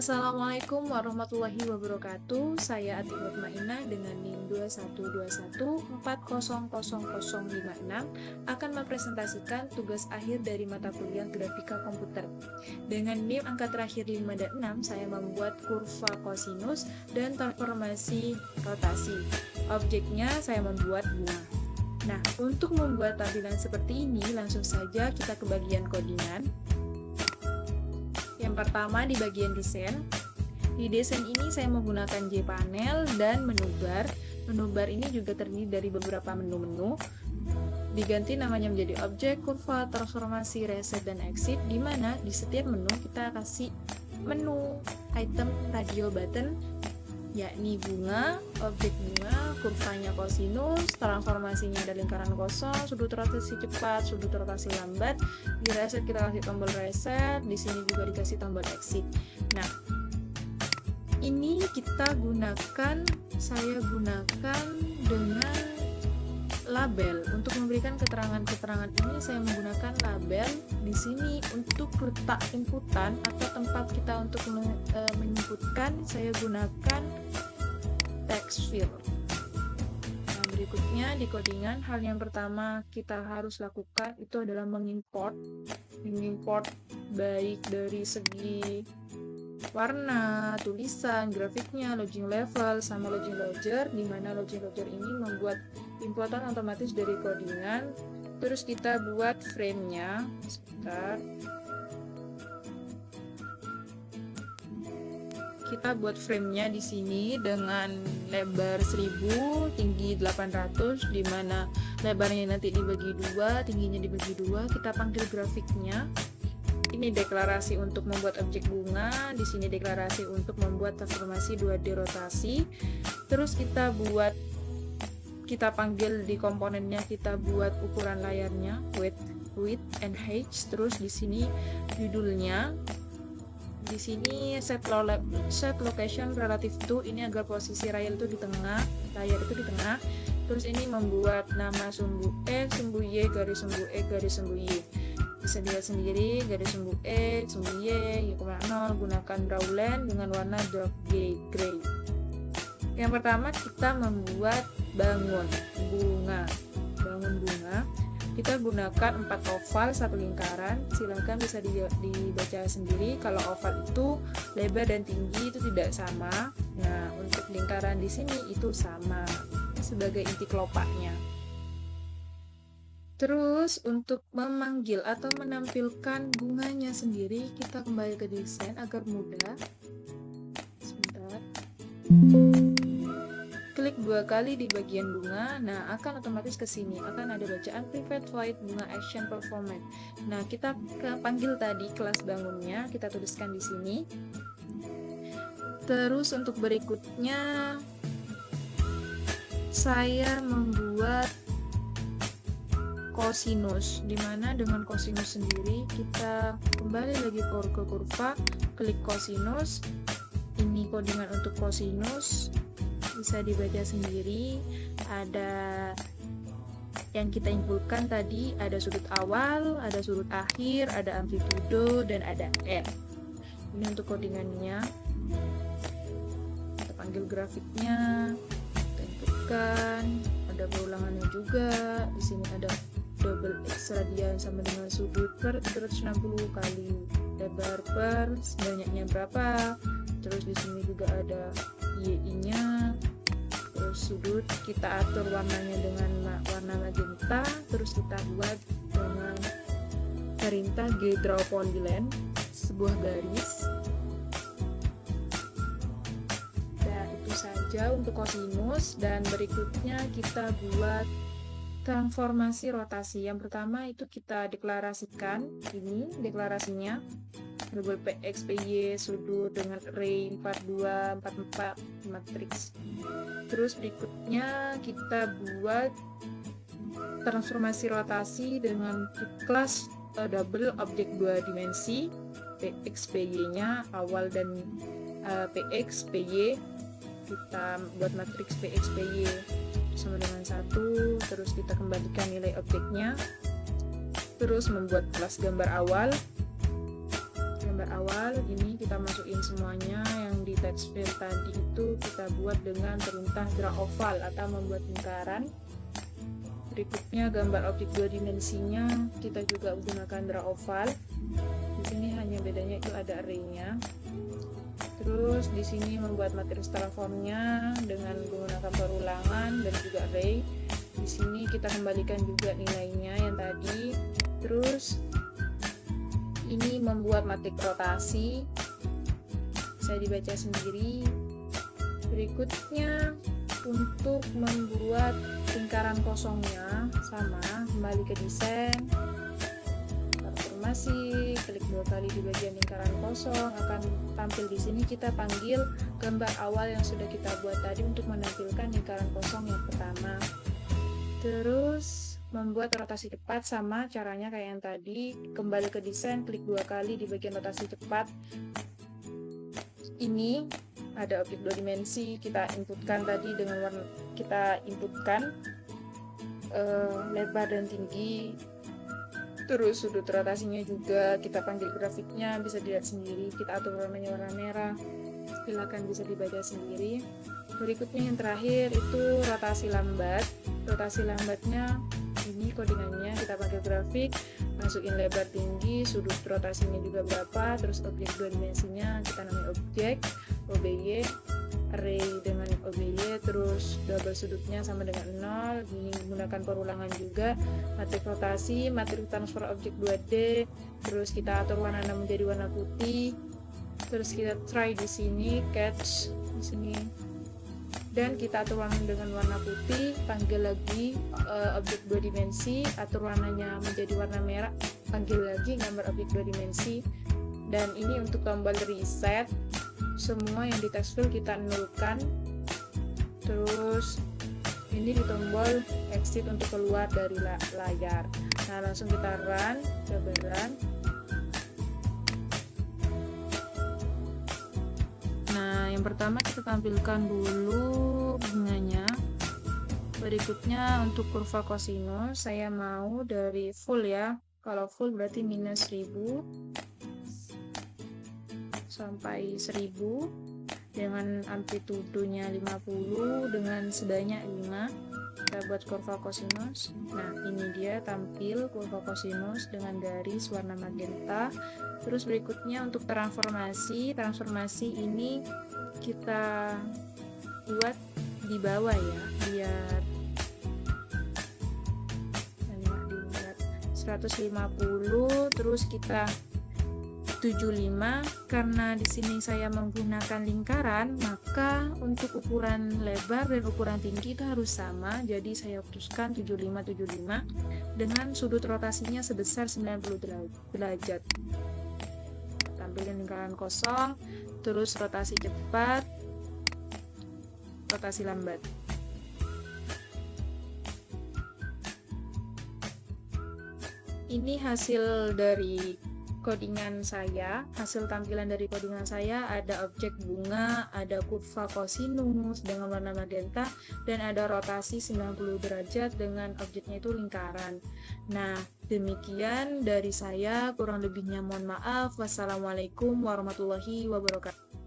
Assalamualaikum warahmatullahi wabarakatuh. Saya Ati Mutmainah dengan NIM 2121400056 akan mempresentasikan tugas akhir dari mata kuliah Grafika Komputer. Dengan NIM angka terakhir 5 dan 6, saya membuat kurva kosinus dan transformasi rotasi. Objeknya saya membuat bunga. Nah, untuk membuat tampilan seperti ini, langsung saja kita ke bagian codingan. Yang pertama di bagian desain. Di desain ini saya menggunakan JPanel dan menu bar. Menu bar ini juga terdiri dari beberapa menu-menu. Diganti namanya menjadi objek, kurva, transformasi, reset, dan exit, di mana di setiap menu kita kasih menu item radio button, yakni bunga, objek bunga, kurvanya kosinus, transformasinya ada lingkaran kosong, sudut rotasi cepat, sudut rotasi lambat. Di reset kita kasih tombol reset, di sini juga dikasih tombol exit. Nah, ini saya gunakan dengan label. Untuk memberikan keterangan-keterangan ini saya menggunakan label. Di sini untuk letak inputan atau tempat kita untuk menyebutkan, saya gunakan text field. Nah, berikutnya di codingan, hal yang pertama kita harus lakukan itu adalah mengimport baik dari segi warna, tulisan, grafiknya, logging level, sama logging logger, di mana logging logger ini membuat importan otomatis dari codingan. Terus kita buat frame-nya. Sebentar. Kita buat frame-nya di sini dengan lebar 1000, tinggi 800, di mana lebarnya nanti dibagi 2, tingginya dibagi 2. Kita panggil grafiknya. Ini deklarasi untuk membuat objek bunga, di sini deklarasi untuk membuat transformasi 2D rotasi. Terus kita panggil di komponennya, kita buat ukuran layarnya, width and height. Terus di sini judulnya, di sini set location relative to, ini agar posisi layar itu di tengah. Terus ini membuat nama sumbu X, sumbu Y, garis sumbu X, garis sumbu Y. Bisa dilihat sendiri, garis sumbu X, sumbu Y, Y,0, gunakan drawline dengan warna dark gray. Yang pertama kita membuat bangun bunga. Kita gunakan 4 oval, 1 lingkaran. Silahkan bisa dibaca sendiri. Kalau oval itu lebar dan tinggi itu tidak sama. Nah, untuk lingkaran di sini itu sama sebagai inti kelopaknya. Terus untuk memanggil atau menampilkan bunganya sendiri, kita kembali ke desain agar mudah. Sebentar. Klik 2 kali di bagian bunga. Nah, akan otomatis ke sini. Akan ada bacaan private void bunga action performance. Nah, kita panggil tadi kelas bangunnya, kita tuliskan di sini. Terus untuk berikutnya saya membuat kosinus, dimana dengan kosinus sendiri kita kembali lagi ke kurva, klik kosinus. Ini codingan untuk kosinus, bisa dibaca sendiri. Ada yang kita inputkan tadi, ada sudut awal, ada sudut akhir, ada amplitudo, dan ada N. Ini untuk codingannya. Kita panggil grafiknya, kita inputkan, ada perulangannya juga. Di sini ada double X radian sama dengan sudut per 360 kali lebar per banyaknya berapa. Terus di sini juga ada Y-nya. Terus sudut kita atur warnanya dengan warna magenta. Terus kita buat dengan perintah G-draw polyline, sebuah garis. Dan itu saja untuk kosinus. Dan berikutnya kita buat transformasi rotasi. Yang pertama itu kita deklarasikan, ini deklarasinya, double PX, PY, sudut dengan array 42, 44, matriks. Terus berikutnya kita buat transformasi rotasi dengan kelas double objek 2 dimensi, PX, PY nya, awal dan PX, PY. Kita buat matriks PX, PY sama dengan 1, terus kita kembalikan nilai objeknya, terus membuat kelas gambar awal awal ini kita masukin semuanya yang di text field tadi itu kita buat dengan perintah draw oval atau membuat lingkaran. Berikutnya gambar objek 2 dimensinya kita juga menggunakan draw oval. Di sini hanya bedanya itu ada array-nya. Terus di sini membuat materi setelah formnya dengan menggunakan perulangan dan juga array. Di sini kita kembalikan juga nilainya yang tadi. Terus ini membuat matrik rotasi, bisa dibaca sendiri. Berikutnya untuk membuat lingkaran kosongnya sama, kembali ke desain, transformasi, klik 2 kali di bagian lingkaran kosong, akan tampil di sini. Kita panggil gambar awal yang sudah kita buat tadi untuk menampilkan lingkaran kosong yang pertama. Terus membuat rotasi cepat sama caranya kayak yang tadi, kembali ke desain, klik 2 kali di bagian rotasi cepat. Ini ada objek 2 dimensi, kita inputkan tadi dengan warna, kita inputkan lebar dan tinggi. Terus sudut rotasinya juga kita panggil grafiknya, bisa dilihat sendiri, kita atur warnanya warna merah, silakan bisa dibaca sendiri. Berikutnya yang terakhir itu rotasi lambat. Rotasi lambatnya ini codingannya, kita pakai grafik, masukin lebar tinggi, sudut rotasinya juga berapa, terus objek 2 dimensinya kita namai objek OBY, array dengan OBY, terus double sudutnya sama dengan 0, ini menggunakan perulangan juga, matrik rotasi, matrik transfer objek 2D, terus kita atur warna menjadi warna putih, terus kita try di sini, catch di sini, dan kita atur warna dengan warna putih, panggil lagi objek 2 dimensi, atur warnanya menjadi warna merah, panggil lagi gambar objek 2 dimensi. Dan ini untuk tombol reset, semua yang di text field kita nolkan. Terus ini di tombol exit untuk keluar dari layar. Nah, langsung kita run, coba run. Yang pertama kita tampilkan dulu bunganya. Berikutnya untuk kurva kosinus saya mau dari full ya. Kalau full berarti minus 1000 sampai 1000 dengan amplitudenya 50 dengan sebanyak 5. Kita buat kurva kosinus. Nah, ini dia tampil kurva kosinus dengan garis warna magenta. Terus berikutnya untuk transformasi ini kita buat di bawah ya, biar dilihat 150, terus kita 75. Karena di sini saya menggunakan lingkaran, maka untuk ukuran lebar dan ukuran tinggi itu harus sama, jadi saya putuskan 75 dengan sudut rotasinya sebesar 90 derajat. Tampilkan lingkaran kosong, terus rotasi cepat, rotasi lambat. Ini hasil dari codingan saya, hasil tampilan dari codingan saya, ada objek bunga, ada kurva kosinus dengan warna magenta, dan ada rotasi 90 derajat dengan objeknya itu lingkaran. Nah, demikian dari saya, kurang lebihnya mohon maaf. Wassalamualaikum warahmatullahi wabarakatuh.